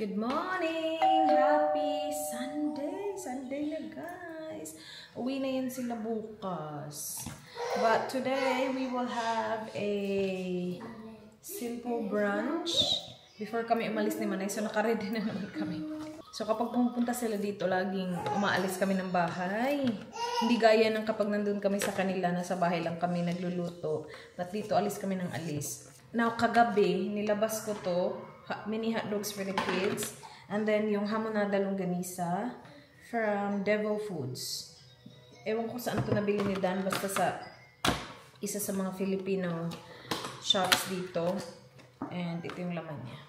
Good morning! Happy Sunday! Sunday na guys! Uwi na yan sila bukas. But today, we will have a simple brunch before kami umalis ni Manay. So, naka-ready na naman kami. So, kapag pumunta sila dito, laging umaalis kami ng bahay. Hindi gaya ng kapag nandun kami sa kanila, nasa bahay lang kami nagluluto. But dito, alis kami ng alis. Now, kagabi, nilabas ko to. Mini hot dogs for the kids. And then, yung hamonada longganisa from Devil Foods. Ewan ko saan ito nabili ni Dan. Basta sa isa sa mga Filipino shops dito. And ito yung laman niya.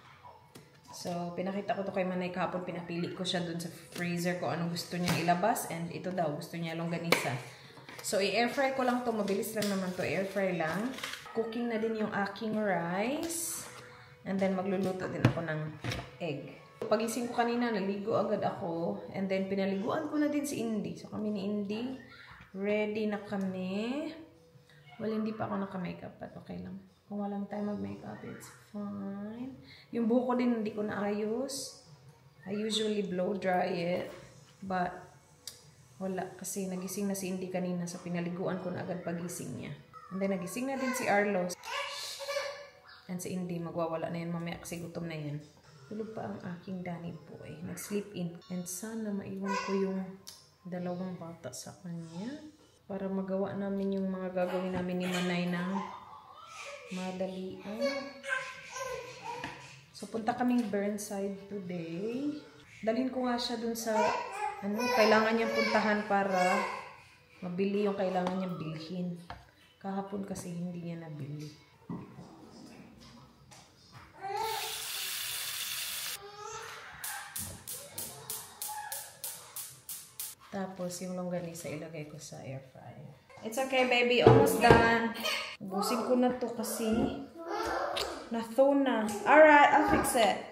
So, pinakita ko to kay Manay kahapon. Pinapili ko siya dun sa freezer ko anong gusto niya ilabas. And ito daw, gusto niya longganisa. So, i-air fry ko lang to. Mabilis lang naman to. Air fry lang. Cooking na din yung aking rice. And then, magluluto din ako ng egg. Pagising ko kanina, naligo agad ako. And then, pinaliguan ko na din si Indy. So, kami ni Indy, ready na kami. Well, hindi pa ako naka-makeup. But okay lang. Kung walang time mag-makeup, it's fine. Yung buhok ko din, hindi ko naayos. I usually blow dry it. But, wala. Kasi nagising na si Indy kanina. So, pinaliguan ko na agad pagising niya. And then, nagising na din si Arlo. And si Indy, magwawala na yan mamaya kasi gutom na yan. Tulog pa ang aking Danny boy. Nag-sleep in. And sana maiwan ko yung dalawang bata sa kanya. Para magawa namin yung mga gagawin namin ni Manay ng madalian. So, punta kaming Burnside today. Dalhin ko nga siya dun sa kailangan niyang puntahan para mabili yung kailangan niyang bilhin. Kahapon kasi hindi niya nabili. Tapos, yung longganisa ilagay ko sa air fryer. It's okay, baby. Almost done. Ubusin ko na to kasi na-thaw na. Alright, I'll fix it.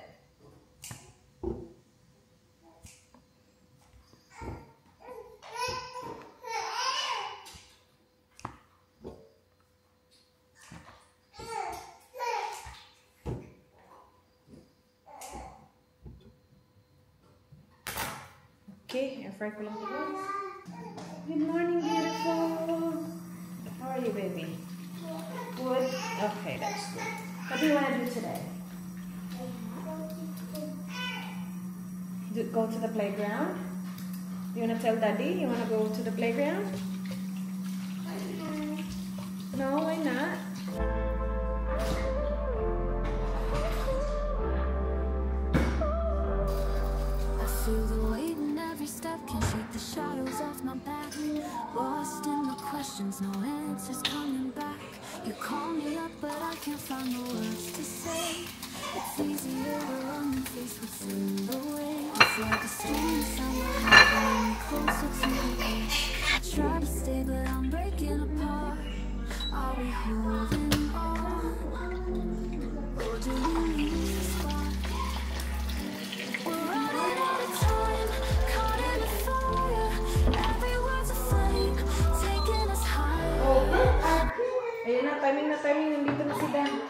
Okay, air fry ko lang ito. Good morning, beautiful. How are you, baby? Good? Okay, that's good. What do you want to do today? Go to the playground? You want to tell Daddy you want to go to the playground? No, why not? Can shake the shadows off my back. Lost in the questions, no answers coming back. You call me up, but I can't find the words to say. It's easier to run than face what's in the way. It's like a storm somewhere hiding closer to me. I try to stay, but I'm breaking apart. Are we holding on? Or do we lose the spark? We're running out of time. Ayun na, timing. Nandito na si Dan.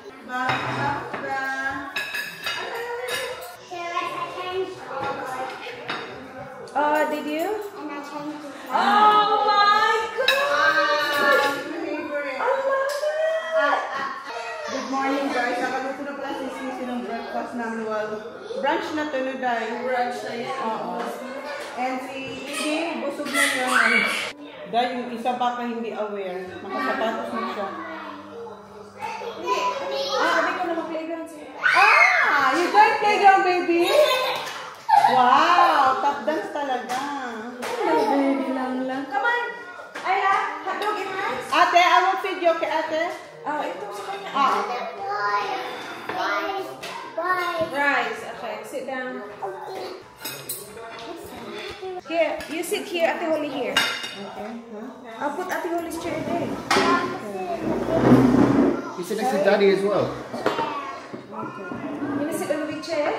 Oh, did you? Oh my God! I love it! Good morning guys. Nakaluto na pala si Sisi ng breakfast namin. Well, brunch na to no dahil. Brunch na yan. Oo. And si Indy, busog na yun. Dahil yung isa baka hindi aware. Nakasapatos na siya. Sabi ko na mag-playground siya. You joined playground, baby? Wow! Top dance talaga. Baby lang. Come on! Ayla, hotdog and rice. Ate, I will feed you, okay, ate? Ito sa kanya. Rice. Okay, sit down. Here, you sit here, Ate Holly here. Okay. I'll put Ate Holly's chair there. You sit next to Daddy as well. Okay. You want to sit on the big chair?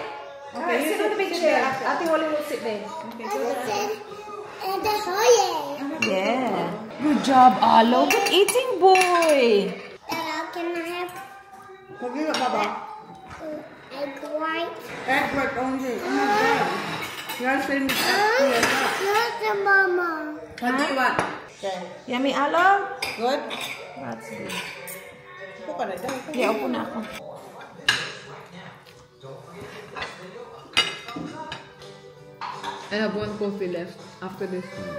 Okay, Sit on the big chair. Ate Holly will sit there. Okay, Yeah. Good job, Alo. Good eating, boy. Mag-iwa ka ba? Egg white. Egg white only. Oh my god. You're saying it's egg. Not the mama. What do you want? Okay. Yummy, Alo? Good? That's good. Upo ka na dyan. Yeah, upo na ako. I have one coffee left after this one.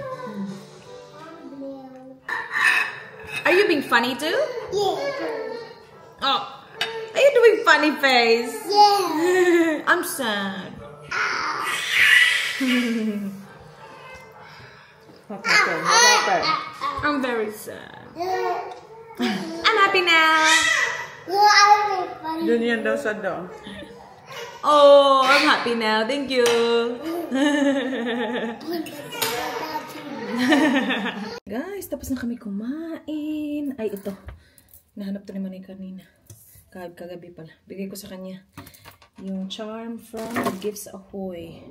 Are you being funny too? Yeah. Oh, are you doing funny face? Yeah. I'm sad. What happened? I'm very sad. I'm happy now. Yun yan daw sa daw. Oh, I'm happy now. Thank you. Guys, tapos na kami kumain. Ay, ito. Nahanap to naman yung kanina. Kagabi pala. Bigay ko sa kanya yung charm from Gifts Ahoy.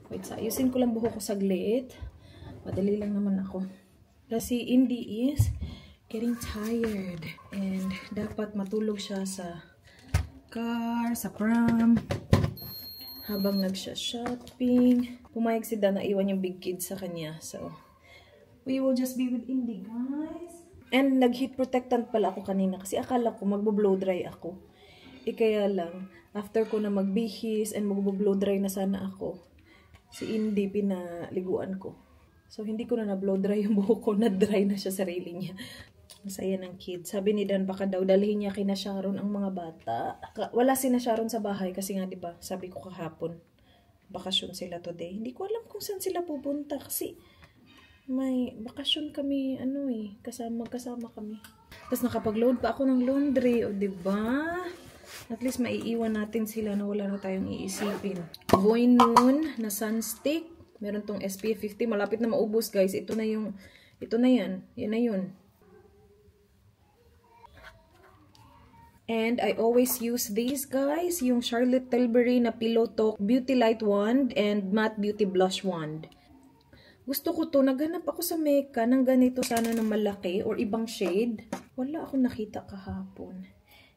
Wait, ayusin ko lang buhok ko saglit. Madali lang naman ako. Kasi Indy is getting tired. And dapat matulog siya sa car, sa pram. Habang nagsha-shopping. Pumayag si Dan na iwan yung big kids sa kanya. So, we will just be with Indy, guys. And nag-heat protectant pala ako kanina. Kasi akala ko magbo-blow dry ako. Kaya lang, after ko na magbihis and magbo-blow dry na sana ako, si Indy pinaliguan ko. So, hindi ko na na-blow dry yung buhok ko. Na-dry na siya sarili niya. Masaya ng kids. Sabi ni Dan, baka daw dalhin niya kina Sharon ang mga bata. Wala si na Sharon sa bahay kasi nga, diba, sabi ko kahapon, bakasyon sila today. Hindi ko alam kung saan sila pupunta kasi may bakasyon kami, kasama kami. Tapos nakapag-load pa ako ng laundry, o diba? At least maiiwan natin sila na wala na tayong iisipin. Voy Noon na sunstick. Meron tong SPF 50. Malapit na maubos, guys. Ito na yan. Yan na yun. And I always use these, guys. Yung Charlotte Tilbury na Pillow Talk Beauty Light Wand and Matte Beauty Blush Wand. Gusto ko to. Naghanap ako sa Mecca ng ganito sana na malaki or ibang shade. Wala akong nakita kahapon.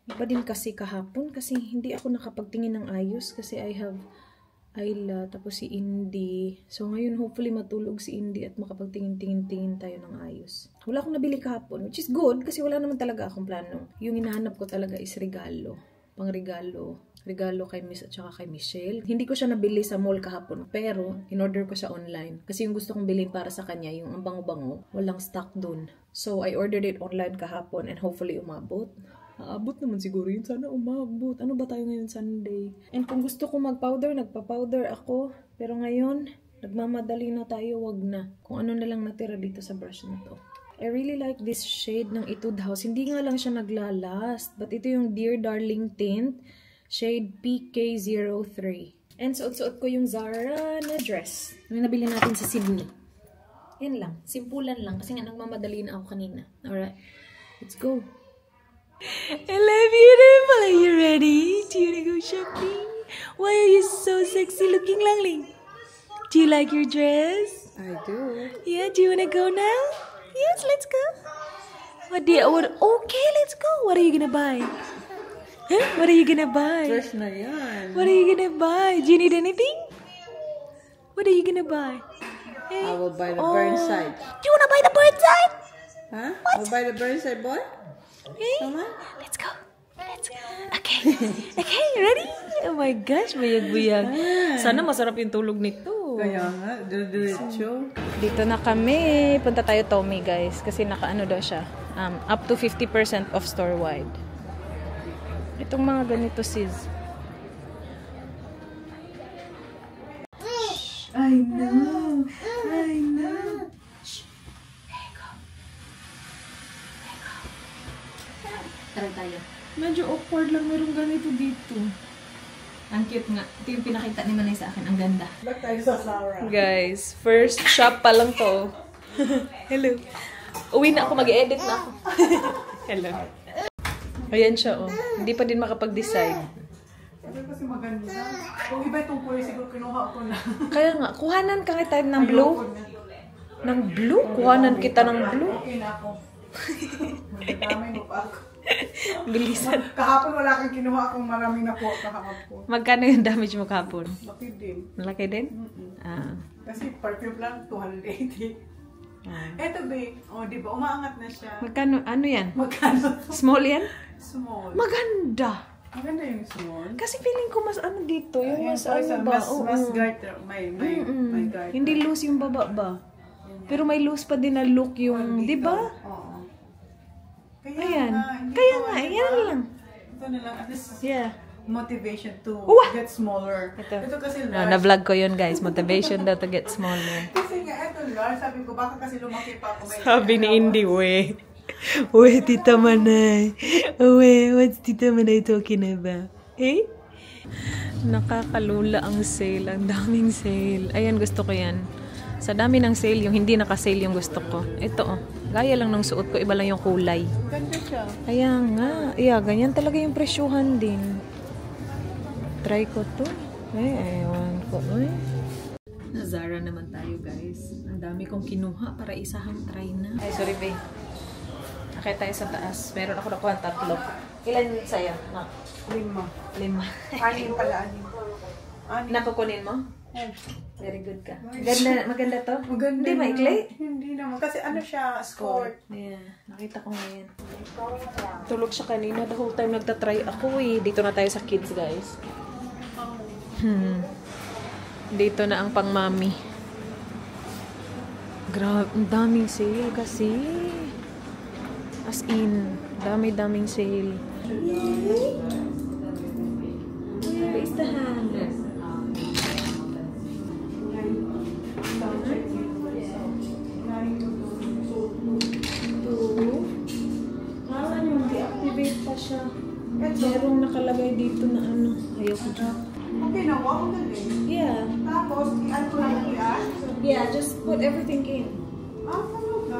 Iba din kasi kahapon kasi hindi ako nakapagtingin ng ayos kasi I have Ayla, tapos si Indy. So, ngayon, hopefully, matulog si Indy at makapagtingin-tingin tayo ng ayos. Wala akong nabili kahapon, which is good kasi wala naman talaga akong plano. Yung hinahanap ko talaga is regalo. Pang-regalo. Regalo kay Miss at saka kay Michelle. Hindi ko siya nabili sa mall kahapon, pero in-order ko siya online. Kasi yung gusto kong bilhin para sa kanya, yung ang bango-bango, walang stock dun. So, I ordered it online kahapon and hopefully umabot. Aabot naman siguro yun. Sana umabot. Ano ba tayo ngayon Sunday? And kung gusto ko mag-powder, nagpa-powder ako. Pero ngayon, nagmamadali na tayo. Wag na. Kung ano na lang natira dito sa brush na to. I really like this shade ng Etude House. Hindi nga lang siya naglalast. But ito yung Dear Darling Tint. Shade PK03. And suot-suot ko yung Zara na dress. Yung nabili natin sa Sydney. Yan lang. Simpulan lang. Kasi nga nagmamadali na ako kanina. Alright. Let's go. Hello, beautiful. Are you ready? Do you wanna go shopping? Why are you so sexy looking, Langling? Do you like your dress? I do. Yeah, do you wanna go now? Yes, let's go. Okay, let's go. What are you gonna buy? Huh? What are you gonna buy? Dress na yan. What are you gonna buy? Do you need anything? What are you gonna buy? Hey. I will buy the Burnside. Do you wanna buy the Burnside? Huh? I'll buy the Burnside, boy? Okay. Mama? Let's go. Okay. Okay, ready? Oh my gosh, buyag-buyag. Sana masarap yung tulog nito. Kaya nga, diretso. Dito na kami. Punta tayo Tommy, guys. Kasi naka-ano daw siya. Up to 50% off store-wide. Itong mga ganito, sis. I know. Tara tayo. Medyo awkward lang merong ganito dito. Ang cute nga. Ito yung pinakita ni Manay sa akin. Ang ganda. Back tayo sa Zara. Guys, first shop pa lang to. Hello. Uwi na ako. Mag-edit na ako. Hello. Ayan siya, oh. Hindi pa din makapag-decide. Ito kasi maganda. Kung iba itong kulay, siguro kinuha ko na. Kaya nga, kuhanan ka tayo ng blue. Ng blue? Kuhanan kita ng blue. Okay na ako. Magdamay mo pa ako. Bilisan. Kahapon wala kang kinuha akong maraming nakuha kahapon. Magkano yung damage mo kahapon? Laki din. Malaki din? Ah. Kasi perfume lang, 280. Eto, babe. O, di ba? Umaangat na siya. Magkano? Ano yan? Magkano? Small yan? Small. Maganda. Maganda yung small. Kasi feeling ko mas ano dito. Yung mas Mas, ano ba? mas guard. May guard. Hindi loose yung baba ba? Pero may loose pa din na look yung, di ba? Oo. Ayan. hindi Kaya ko, nga, di yan ba? lang. Ito na lang. At least, Yeah. motivation to Uwa! get smaller. Ito. Kasi No, large. na-vlog ko yun guys. Motivation daw to get smaller. Kasi nga, ito large. Sabi ko, baka kasi lumaki pa ako. Sabi ni Indy, we. We, Tita Manay. We, what's Tita Manay talking about? Eh? Nakakalula ang sale. Ang daming sale. Ayan, gusto ko yan. Sa dami ng sale, yung hindi naka-sale yung gusto ko. Ito, oh. Gaya lang ng suot ko. Iba lang yung kulay. Ganda siya. Kaya nga. Yeah, ganyan talaga yung presyuhan din. Try ko to. Eh, ewan ko. Eh. Na Zara naman tayo, guys. Ang dami kong kinuha para isahang try na. Ay, sorry, babe. Akit tayo sa taas. Meron ako nakuha 3. Ilan sa'yo? No. 5. 5. 6 pala, 6. Nakukunin mo? Very good ka. Maganda to? Maganda. Hindi, maikli? Hindi naman. Kasi ano siya, skirt. Yeah, nakita ko ngayon. Tulog siya kanina. The whole time nagtatry ako eh. Dito na tayo sa kids, guys. Dito na ang pang mami. Grabe, ang daming sale kasi. As in, dami-daming sale. Raise the hand. Deactivate pa siya. Merong nakalagay dito na ano. Ayoko dyan. Okay na, wow, galing. Yeah. Tapos, i-add ko lang yan. Yeah, just put everything in. Ah, talaga?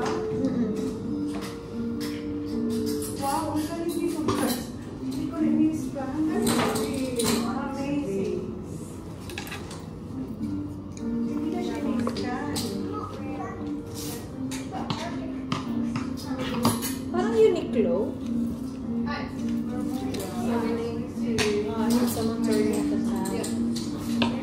Wow, ang galing dito. Hindi ko rin-miss ka. Ang galing. Amazing. Hindi na siya miss ka. Parang Uniqlo. I need someone to remove the tab.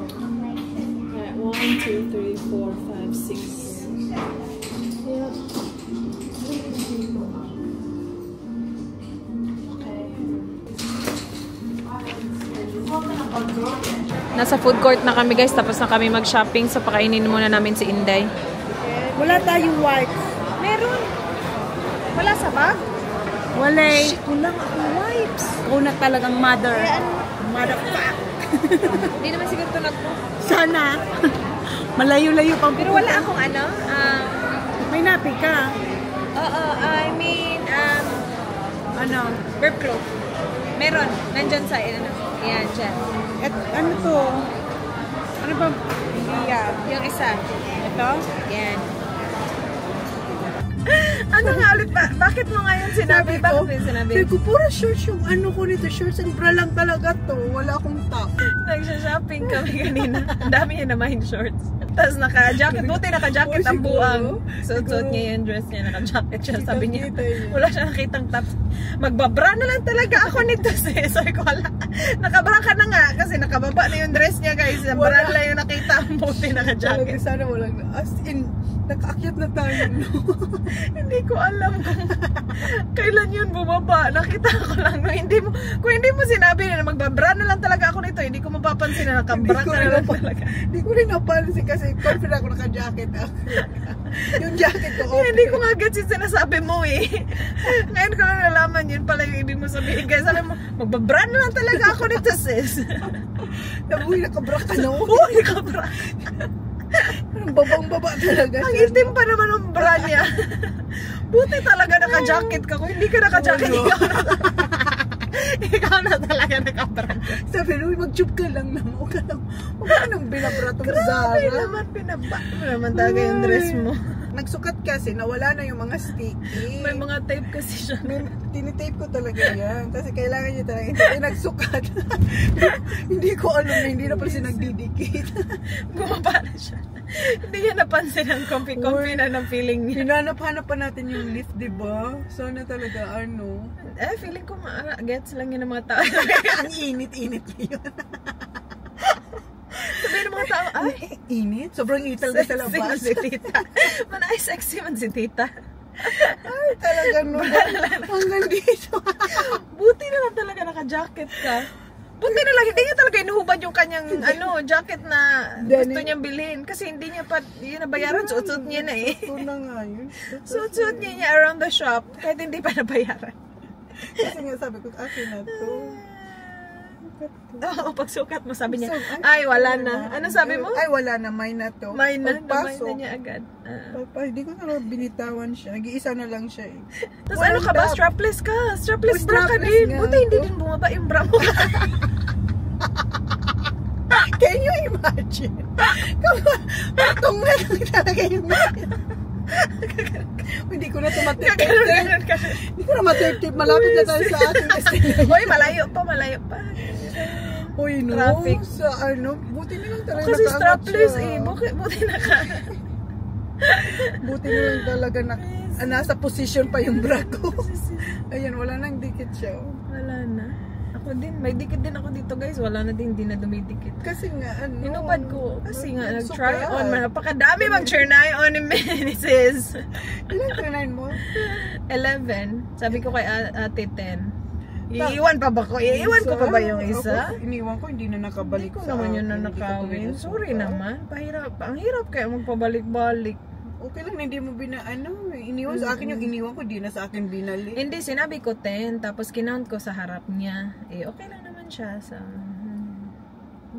Alright, 1, 2, 3, 4, 5, 6. Yep. Nasa food court na kami guys, tapos na kami mag-shopping, so pakainin muna namin si Inday. Wala tayong wipes. Meron. Wala sa bag? Wala. Kulang ako wipes. Una talagang mother. Motherfuck. Hindi naman siguro ito Sana. Malayo-layo pang Pero wala akong ano, may napi ka. oo, I mean, Ano? burp cloth. Meron. Nandyan sa, ano, yan, dyan. At ano to? Ano ba? Hindi yan. Yung isa. Ito? Yan. Ano nga ulit ba? Bakit mo ngayon sinabi? Bakit mo yung sinabi? Sabi ko, puro shorts yung ano ko nito. Shorts and bra lang talaga to. Wala akong top. Nagsha-shopping kami kanina. Ang dami niya naman shorts. Tapos naka-jacket. Buti naka-jacket ang buang. Suot niya yung dress niya. Naka-jacket siya. Sabi niya, wala siya nakitang top. Magbabra na lang talaga ako nito. Sabi ko, wala. Nakabra ka na nga. Kasi nakababa na yung dress niya guys. Bra lang yung nakita. Buti naka-jacket. Sana walang, as in, nakaakyat na tayo. No? Hindi ko alam kung kailan yun bumaba. Nakita ko lang. Kung hindi mo sinabi na magbabra na lang talaga ako nito, hindi ko mapapansin na nakabra ka na lang talaga. Hindi ko rin napansin kasi confident ako naka-jacket ako. Yung jacket ko open. Hindi ko nga gets yung sinasabi mo eh. Ngayon ko lang nalaman yun pala yung ibig mo sabihin. Kaya sabi mo, magbabra na lang talaga ako nito sis. Uy, nakabra ka na. Uy, nakabra. Babang-baba talaga. Ang itim pa naman ang bra niya. Buti talaga naka-jacket ka. Kung hindi ka naka-jacket, ikaw na talaga naka-bra. Sabi, uy, mag-tube ka lang naman. Huwag ka nang binabra itong Zara. Grabe naman, pinaba mo naman talaga yung dress mo. Nagsukat kasi, nawala na yung mga sticky. May mga tape kasi siya. Tinitape ko talaga yan. Kasi kailangan niya talaga. Hindi nagsukat. Hindi ko alam na hindi na pala siya nagdidikit. Gumaba na siya. Hindi niya napansin ang comfy na ng feeling niya. Hinanap-hanap pa natin yung lift, diba? Sana talaga, ano? Feeling ko gets lang yun ng mga tao. Ang init-init ngayon. Sabihin ng mga tao, ay, init? Sobrang ital na sa labas. sexy man si tita. Manay sexy man si tita. Ay, talaga no. Hanggang dito. Buti na lang talaga naka-jacket ka. Buti na lang, hindi niya talaga inuhubad yung kanyang jacket na gusto niyang bilhin. Kasi hindi niya pa, yun nabayaran, suot-suot niya na eh. Ito na nga yun. Suot-suot niya around the shop, kahit hindi pa nabayaran. Kasi nga sabi ko, akin na to. Oo, pagsukat mo, sabi niya, ay, wala na. Ano sabi mo? Ay, wala na, may na to. May na niya agad. Hindi ko na binitawan siya. Nag-iisa na lang siya eh. Tapos ano ka ba? Strapless ka. Strapless bra ka din. Buti hindi din bumaba yung bra mo. Can you imagine? Patong na lang talaga yung hindi ko na tumatip. Hindi ko na matip-tip. Malapit na tayo sa ating destination. Uy, malayo pa. Uy, no. Traffic. Sa ano, buti na lang talaga kasi strapless siya. buti na ka. Buti na lang talaga nasa position pa yung bra ko. Ayan, wala nang dikit siya. Wala na. Ako din, may dikit din ako dito guys. Wala na din, hindi na dumidikit. Kasi nga, ano. Inubad ko. Kasi nga, nag-try on. Napakadami mag-try on ni Mrs. Ilan trinayin mo? 11. Sabi ko kay ate 10. Iiwan pa ba ko? Iiwan ko pa ba yung isa? Ako, iniwan ko, hindi na nakabalik Hindi ko naman yun na nakawin. Sorry naman. Ang hirap kaya magpabalik-balik. Okay lang, hindi mo iniwan sa akin yung iniwan ko, di na sa akin binalik. Hindi, sinabi ko 10, tapos kinount ko sa harap niya. Okay lang naman siya.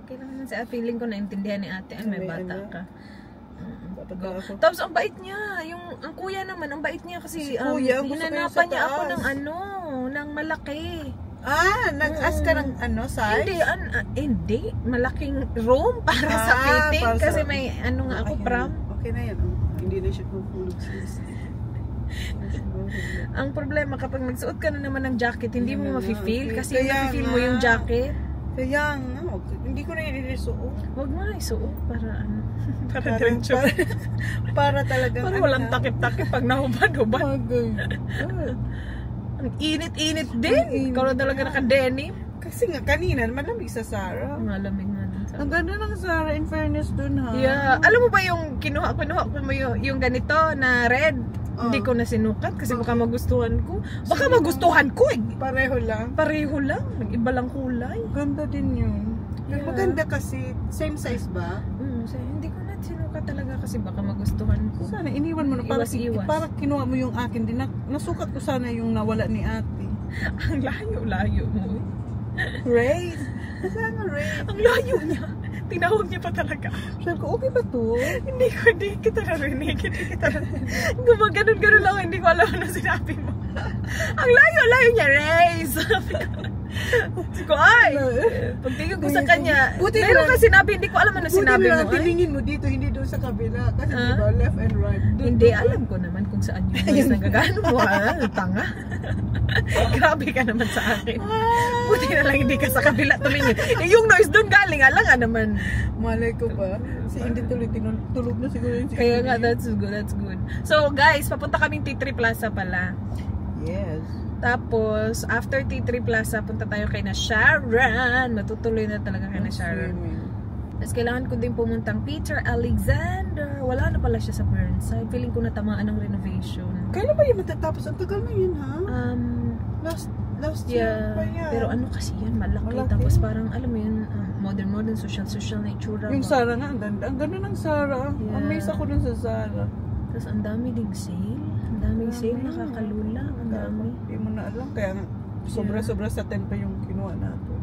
Okay lang naman siya. Feeling ko naintindihan ni ate, may bata ka. Tapos ang bait niya, ang kuya naman, ang bait niya kasi hinanapan niya ako ng malaki. Nag-ask ka ng size? Hindi, malaking room para sa fitting kasi may ako pram. Okay na yan, hindi na siya kufulog sis. Ang problema kapag nagsuot ka na naman ng jacket, hindi mo mafe-feel kasi mafe-feel mo yung jacket. Kaya nga, hindi ko na i-suot. Huwag mo na isuot para para diretso. Para talagang walang takip-takip pag nahubad-hubad. Ang init-init din. Ikaw na talaga naka-denim. Kasi nga kanina malamig sa Zara. Malamig na din sa. Ang ganda ng Zara, in fairness dun ha. Yeah. Alam mo ba yung kinuha ko mo yung ganito na red? Hindi ko na sinukat kasi baka magustuhan ko. Baka magustuhan ko eh. Pareho lang. Nag-iba lang kulay. Ganda din yun. Yeah. Maganda kasi. Same size ba? Hindi ko na sinukat talaga kasi baka magustuhan ko. Sana iniwan mo na Iwas. para kinuha mo yung akin din. Nasukat ko sana yung nawala ni ate. Ang layo mo eh. Ray. Sana Ray. Ang layo niya. Tinawag niya pa talaga. Sabi ko, okay ba to? Hindi kita narinig. Gumaganon-ganon lang. Hindi ko alam ano sinabi mo. Ang layo niya, Ray. Sabi ko, ay. Pagtingin ko sa kanya, meron ka sinabi, hindi ko alam ano sinabi mo. Buti na tiningin mo dito, hindi doon sa kabila. Kasi diba, left and right. Hindi, alam ko naman kung saan yung noise nagagano mo. Tanga. Grabe ka naman sa akin. Buti na lang hindi ka sa kabila tumingin. Yung noise doon galing, alam nga naman. Malay ko ba? Si Indy tuloy tulog na siguro yun. Kaya nga, that's good. So guys, papunta kaming T3 Plaza pala. Yes. Tapos, after T3 Plaza, punta tayo kay na Sharon. Matutuloy na talaga kay na Sharon. Tapos kailangan ko din pumuntang Peter Alexander. Wala na pala siya sa Burnside. Feeling ko natamaan ng renovation. Kailan ba yung matatapos? Ang tagal na yun, ha? Last year pa yan. Pero ano kasi yan, malaki. Tapos parang, alam mo yun, modern, social na itsura. Yung Zara nga, ang ganda ng Zara. Yeah. Amaze ako dun sa Zara. Tapos ang dami ding sale. Ang daming sale, nakakalula. Ang dami. Hindi mo na alam, kaya sobra-sobra sa 10 pa yung kinuha natin.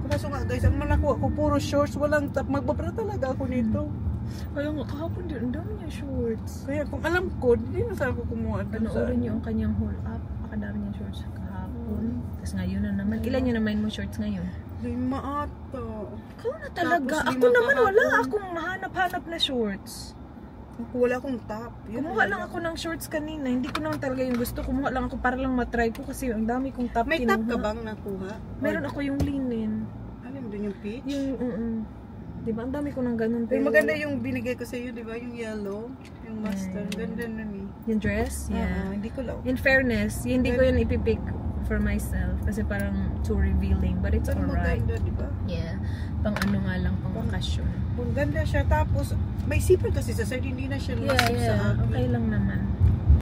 Kaso nga guys, ang nakuha ko puro shorts, walang top. Magbabra talaga ako nito. Kaya nga, kahapon din, ang dami niya shorts. Kaya kung alam ko, hindi na sana ko kumuha dun sa... Panoorin niyo ang kanyang haul up. Pakadami niya shorts kahapon. Tapos ngayon na naman. Ilan yun naman mo shorts ngayon? 5 ata. Ikaw na talaga. Tapos Ako naman kahapon. wala akong mahanap-hanap na shorts. Wala akong top. Kumuha lang ako ng shorts kanina. Hindi ko naman talaga yung gusto. Kumuha lang ako para lang matry ko kasi ang dami kong top May kinuha. top ka bang nakuha? Meron ako yung linen. Alam mo dun yung peach? Yung, Di ba? Ang dami ko ng ganun. Pero maganda yung binigay ko sa iyo, di ba? Yung yellow, yung mustard. Ganda na ni. Yung dress? Yeah. Hindi ko lang. In fairness, hindi ko yun ipipick for myself kasi parang too revealing, but it's Pero alright. maganda, di ba? Yeah. Pang ano nga lang, pang bakasyon. Maganda siya. Tapos, may zipper kasi sa side, hindi na siya lumasok sa akin. Okay lang naman.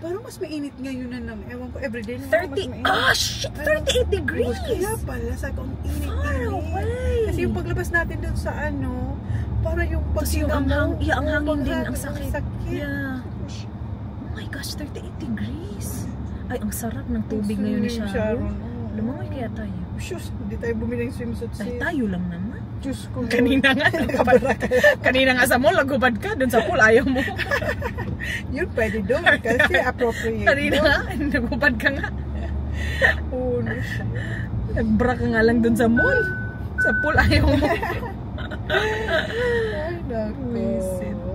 Parang mas mainit ngayon na naman. Ewan ko, everyday na 30, oh shit! 38 degrees! Kaya pala, sabi ko, ang init. Far away! Kasi yung paglabas natin dun sa ano, para yung Tapos yung ang hangin din, ang sakit. sakit. Yeah. Oh my gosh, 38 degrees. Ay, ang sarap ng tubig ngayon ni Sharon. Sharon. Lumangoy kaya tayo. Shoes, hindi tayo bumili ng swimsuit Ay, sis. tayo lang naman. Diyos ko. Kanina nga, kanina nga sa mall, nagubad ka. Dun sa pool, ayaw mo. Yun pwede doon kasi appropriate. Kanina nga, nagubad ka nga. Oh, no. Nagbra ka nga lang dun sa mall. Sa pool, ayaw mo. Ay, Wisit. nako.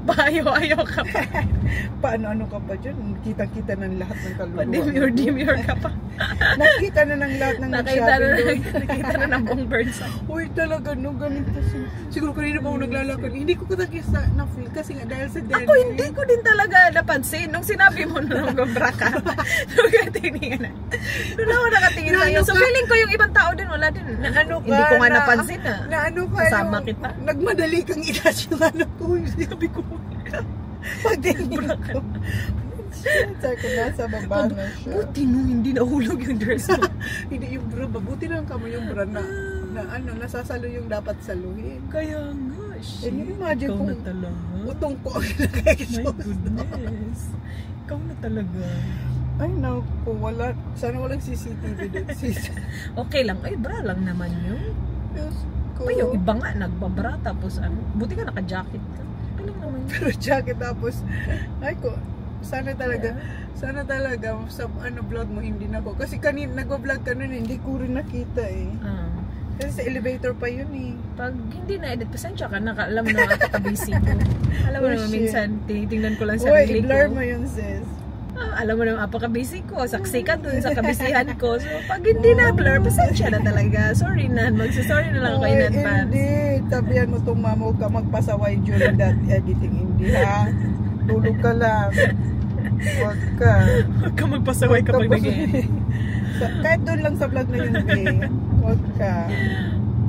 Ayaw ka pa. Paano-ano ka pa dyan? Kita-kita ng lahat ng kaluluwa. Demure ka pa. Nakita na ng lahat ng Nakita na ng buong birds. Uy, talaga, no, ganito. Siguro kanina pa ako naglalakad. Hindi ko talaga na-feel kasi nga dahil sa denim. Ako hindi ko din talaga napansin. Nung sinabi mo na nag-bra ka, nakatingin na. Doon ako nakatingin sa'yo. So feeling ko yung ibang tao din, wala din. Hindi ko nga napansin na. Ano ka Kasama yung, kita. Nagmadali kang itas yung ano ko. Sabi ko, pag-bra ko. Sabi ko, nasa baba na siya. Buti nung hindi nahulog yung dress mo. Hindi yung bra, mabuti lang kamo yung bra na ano, nasasalo yung dapat saluhin. Kaya nga, shit. And imagine Ikaw kung na talaga. utong ko ang nilagay My goodness. Ikaw na talaga. Ay, naku, wala. Sana walang CCTV doon, sis. Okay lang. Ay, bra lang naman yun. Diyos ko. Pa yung iba nga, nagbabra tapos ano. Buti ka naka-jacket ka. Okay lang naman yun. Pero jacket tapos, ay ko, sana talaga sa ano vlog mo hindi na ako. Kasi kanina nagwa-vlog ka nun, hindi ko rin nakita eh. Kasi sa elevator pa yun eh. Pag hindi na-edit, pasensya ka, alam mo naman napaka-busy ko. Alam mo Oh, naman, shit. minsan, tinitingnan ko lang Uy, sarili i-blur ko. mo yun, sis. Alam mo naman, napaka-busy ko. Saksi ka dun sa kabisihan ko. So, pag hindi na-blur, pasensya na talaga. Sorry na. Magsasorry na lang ako in advance. Hindi. Tabihan mo itong mama, huwag ka magpasaway during that editing. Hindi ha. Tulog ka lang. Huwag ka. Huwag ka magpasaway kapag Tapos, nag-edit. kahit doon lang sa vlog na yun, eh. Huwag ka.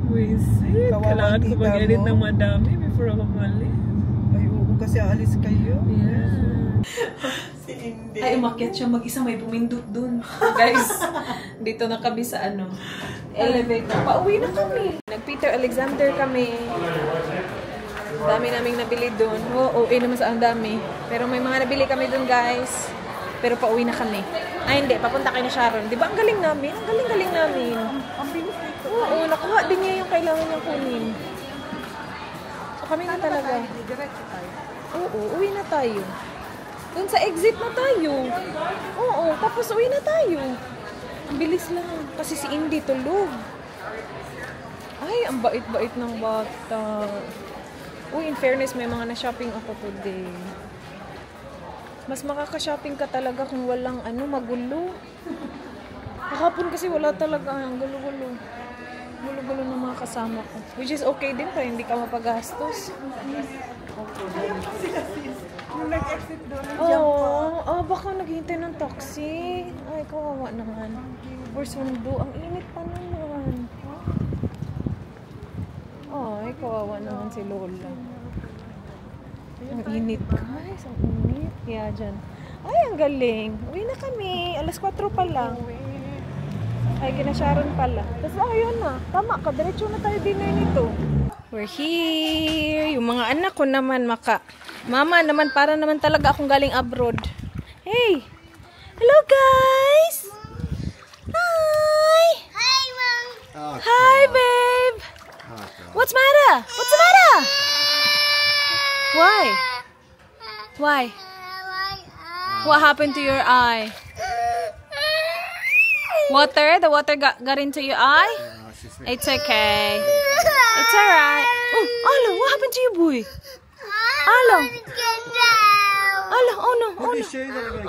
Wisit. Kawawang Kailangan ko tita mag-edit mo. ng madami before ako malis. Ay, oo, kasi alis kayo. Yeah. Si Indy. Ay, umakyat siya mag-isa. May pumindot dun. Guys, dito na kami sa ano, elevator. Pauwi na kami. Nag-Peter Alexander kami. Ang dami naming nabili dun. Oo, naman sa ang dami. Pero may mga nabili kami dun, guys. Pero pauwi na kami. Ay, hindi. Papunta kayo na Sharon. Di ba ang galing namin? Ang galing-galing namin. Ang bilis nito. Oo, nakuha din niya yung kailangan niyang kunin. So kami na talaga. Diretso tayo. Oo, uwi na tayo. Doon sa exit na tayo. Oo, tapos uwi na tayo. Ang bilis lang. Kasi si Indy tulog. Ay, ang bait-bait ng bata. Uy, in fairness, may mga na-shopping ako today. Mas makaka-shopping ka talaga kung walang magulo. Kahapon kasi wala talaga. Ang gulo-gulo. Gulo-gulo ng mga kasama ko. Which is okay din para hindi ka mapagastos. Yung nag-exit doon, Oo, baka naghihintay ng taxi. Ay, kawawa naman. Or sundo. Ang init pa naman. Ay, kawawa naman si Lola. Ang init, guys. Ang init. Kaya dyan. Ay, ang galing. Uwi na kami. Alas 4 pa lang. Ay, kinasyaron pala. Tapos ayun na. Tama ka. Diretso na tayo dinner nito. We're here. Yung mga anak ko naman Mama naman, para naman talaga akong galing abroad. Hey! Hello, guys! Hi! Hi, Mom. Hi, babe! What's matter? What's the matter? Why? Why? What happened to your eye? Water? The water got into your eye? It's okay. It's alright. Oh, Alo, what happened to you, boy? Alo. Alo, oh no, oh no.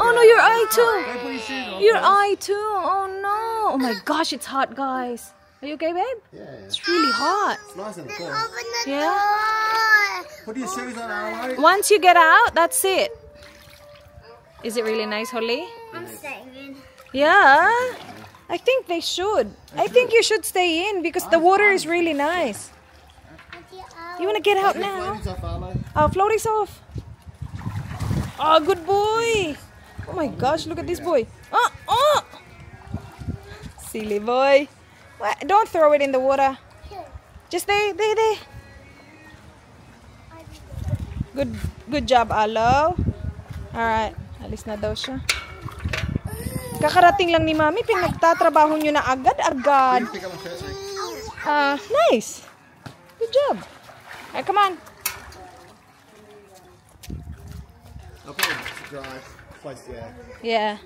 Oh no, your eye too. Your eye too. Oh no. Oh my gosh, it's hot, guys. Are you okay, babe? Yeah. It's really hot. It's nice in the cold. Open the Yeah. door. Put your shoes on, Arlo. Once you get out, that's it. Is it really nice, Holly? I'm staying. Yeah. I think they should. I think you should stay in because the water is really nice. You want to get out now? Floaties off, Arlo. Oh, floaties off. Oh, good boy. Oh my gosh, look at this boy. Oh, oh. Silly boy. What? Don't throw it in the water. Just stay. Good job, Arlo. Alright. Alis na daw siya. Kakarating lang ni Mami. Pinagtatrabaho nyo na agad-agad. Pick up my shirt, sorry. Nice. Good job. Alright, come on. I'll put it dry. Close, yeah. Yeah.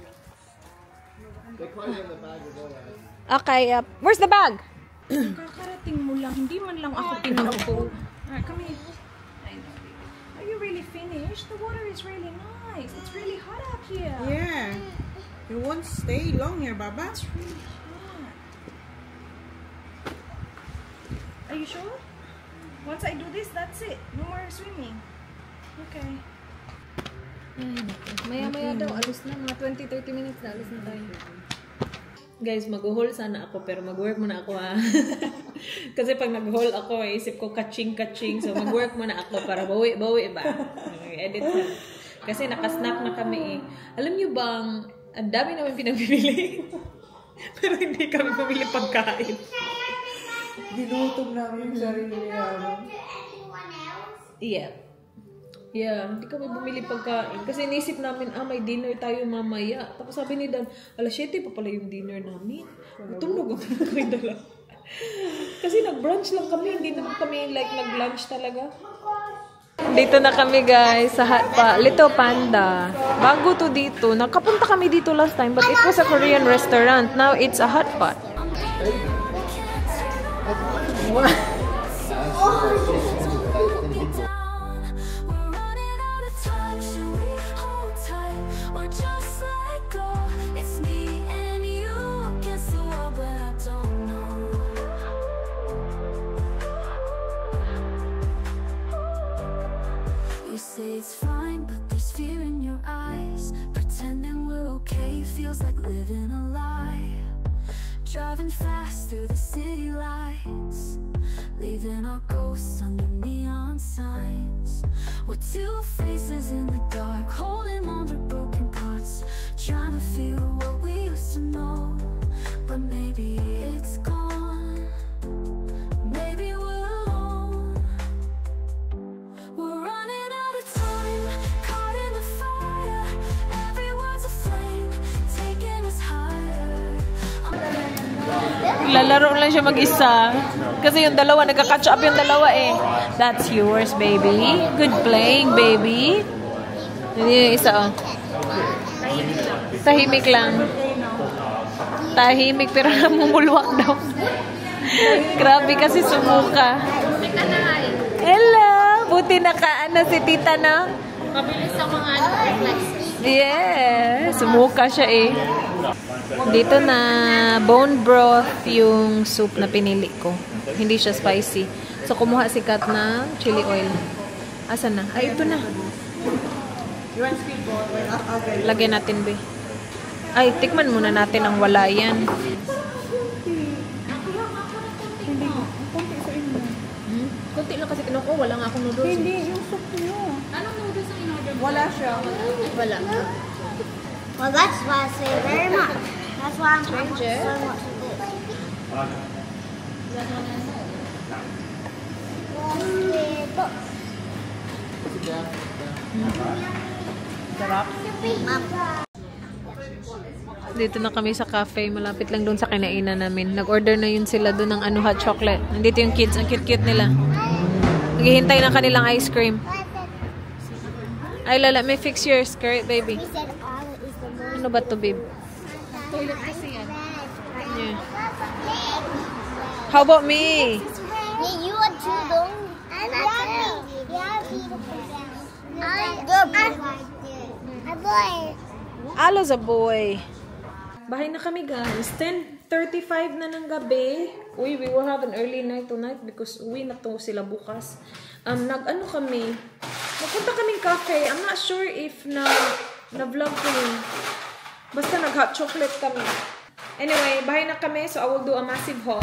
They're closing the bag as well, guys. Okay, where's the bag? Kakarating mo lang. Hindi man lang ako pinaupo. Alright, come here. Are you really finished? The water is really nice. It's really hot out here. Yeah. You won't stay long here, Baba. It's really hot. Are you sure? Once I do this, that's it. No more swimming. Okay. Maya-maya daw, alis na. Mga 20-30 minutes na, alis na tayo. Guys, mag-haul sana ako, pero mag-work muna ako ha. Kasi pag nag-haul ako, isip ko kaching-kaching. So mag-work muna ako para bawi-bawi ba? Edit na. Kasi nakasnack na kami eh. Alam niyo bang, ang dami namin pinabibili. Pero hindi kami pumili pagkain. Dinutom namin yung sarili namin. Yeah, hindi kami bumili pagkain. Kasi inisip namin, may dinner tayo mamaya. Tapos sabi ni Dan, 7 pa pala yung dinner namin. Tulog ako na kami dala. Kasi nag-brunch lang kami, hindi naman kami like nag-lunch talaga. Dito na kami guys, sa Little Panda. Bago to dito. Nakapunta kami dito last time, but it was a Korean restaurant. Now it's a hot pot. What? It's fine, but there's fear in your eyes. Pretending we're okay feels like living a lie. Driving fast through the city lights, leaving our ghosts under neon signs. We're two faces in the dark, holding on to broken parts, trying to feel what we used to know. But maybe it's gone. Maybe we're alone. We're running out of time, caught in the fire. Every word's a flame, taking us higher. Lalaro lang siya mag-isa. Kasi yung dalawa, nagka-catch up yung dalawa eh. That's yours, baby. Good playing, baby. Hindi yung isa, oh. Tahimik lang. Tahimik, pero namumulwak daw. Grabe kasi sumuka. Hello! Buti nakaano si tita, no? Mabilis sa mga reflexes. Yeah, sumuka siya eh. Dito na bone broth yung soup na pinili ko. Hindi siya spicy. So kumuha si Kat na chili oil. Asan na? Ay, ito na. Lagyan natin, be. Ay, tikman muna natin ang wala yan. Kunti lang kasi kinuha ko. Wala nga akong noodles. Hindi, yung soup nyo. Anong noodles ang in-order mo? Wala siya. Wala. Well, that's why I say very much. That's why I'm trying so much of Dito na kami sa cafe. Malapit lang doon sa kinainan namin. Nag-order na yun sila doon ng hot chocolate. Nandito yung kids. Ang cute-cute nila. Naghihintay ng kanilang ice cream. Ay, Lala, may fix your skirt, baby. He said Olive is the most. Ano ba to, babe? Toilet kasi yan. Yeah. How about me? Yeah, you are too long. I'm not too. Yeah, beautiful. Good boy. Alo's a boy. Bahay na kami, guys. 10 10:35 na ng gabi. We will have an early night tonight because uwi na to sila bukas. Nag-ano kami? Nagpunta kaming cafe. I'm not sure if na-vlog ko yun. Basta nag-hot chocolate kami. Anyway, bahay na kami, so I will do a massive haul.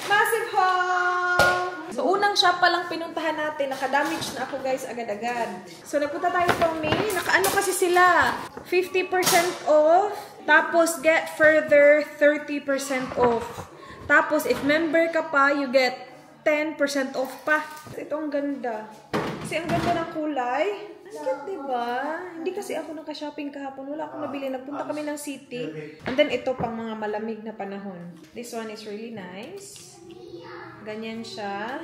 Massive haul! So, unang shop pa lang pinuntahan natin. Naka-damage na ako, guys, agad-agad. So, nagpunta tayo sa May. Naka-ano kasi sila? 50% off. Tapos, get further 30% off. Tapos, if member ka pa, you get 10% off pa. Ito ang ganda. Kasi ang ganda ng kulay. Ang cute, diba? Hindi kasi ako naka-shopping kahapon. Wala akong nabili. Nagpunta kami ng city. And then, ito pang mga malamig na panahon. This one is really nice. Ganyan siya.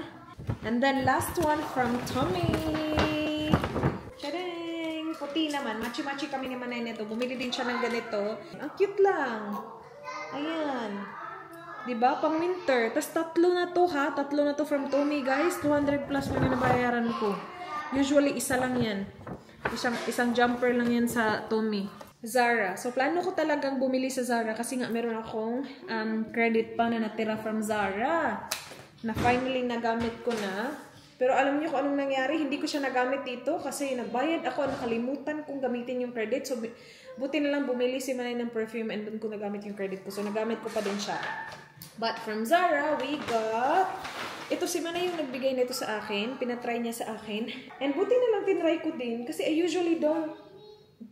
And then, last one from Tommy. Tadang! Puti naman. Machi-machi kami ni Manay nito. Bumili din siya ng ganito. Ang cute lang. Ayan. Diba? Pang winter. Tapos tatlo na to ha. Tatlo na to from Tommy, guys. 200 plus lang yung nabayaran ko. Usually, isa lang yan. Isang jumper lang yan sa Tommy. Zara. So, plano ko talagang bumili sa Zara kasi nga meron akong credit pa na natira from Zara. Na finally nagamit ko na. Pero alam niyo kung anong nangyari? Hindi ko siya nagamit dito kasi nagbayad ako. Nakalimutan kong gamitin yung credit. So, buti na lang bumili si Manay ng perfume and doon ko nagamit yung credit ko. So, nagamit ko pa din siya. But from Zara, we got... Ito si Manay yung nagbigay nito sa akin. Pinatry niya sa akin. And buti na lang tinry ko din. Kasi I usually don't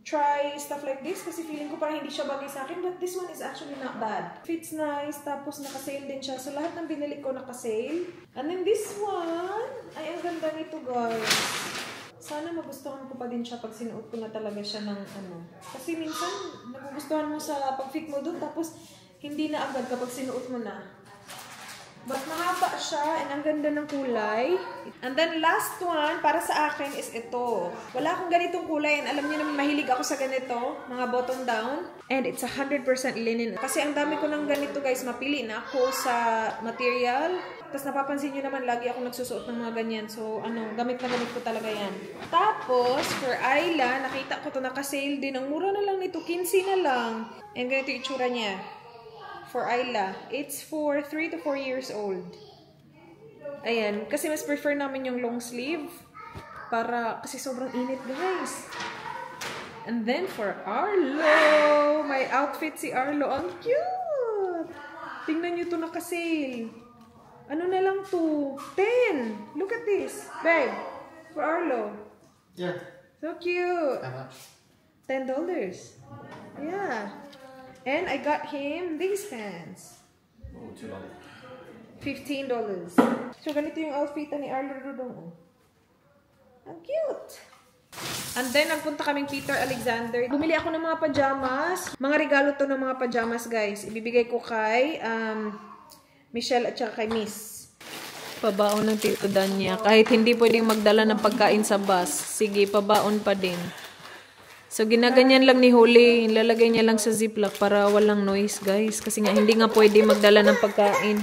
try stuff like this. Kasi feeling ko parang hindi siya bagay sa akin. But this one is actually not bad. Fits nice. Tapos nakasale din siya. So lahat ng binili ko nakasale. And then this one. Ay, ang ganda nito, guys. Sana magustuhan ko pa din siya pag sinuot ko na talaga siya ng ano. Kasi minsan, nagugustuhan mo sa pag-fit mo doon. Tapos hindi na agad kapag sinuot mo na. But mahaba siya and ang ganda ng kulay. And then last one para sa akin is ito. Wala akong ganitong kulay and alam niyo naman mahilig ako sa ganito, mga bottom down. And it's 100% linen. Kasi ang dami ko ng ganito, guys, mapili na ako sa material. Tapos napapansin niyo naman lagi ako nagsusuot ng mga ganyan. So gamit na gamit ko talaga yan. Tapos for Ayla, nakita ko to naka-sale din. Ang mura na lang nito, 15 na lang. And ganito yung itsura niya. For Ayla. It's for 3 to 4 years old. Ayan. Kasi mas prefer namin yung long sleeve. Kasi sobrang init, guys. And then for Arlo. My outfit si Arlo. Ang cute! Tingnan nyo to naka-sale. Ano na lang to? 10! Look at this. Babe. For Arlo. Yeah. So cute. How much? $10. Yeah. And I got him these pants. Oh, $2. $15. So, ganito yung outfit ni Arlo Rodong. Ang cute! And then, nagpunta kaming Peter Alexander. Bumili ako ng mga pajamas. Mga regalo to ng mga pajamas, guys. Ibibigay ko kay Michelle at saka kay Miss. Pabaon ng Tito Danya. Kahit hindi pwedeng magdala ng pagkain sa bus. Sige, pabaon pa din. So, ginaganyan lang ni Holly. Ilalagay niya lang sa ziplock para walang noise, guys. Kasi nga, hindi nga pwede magdala ng pagkain.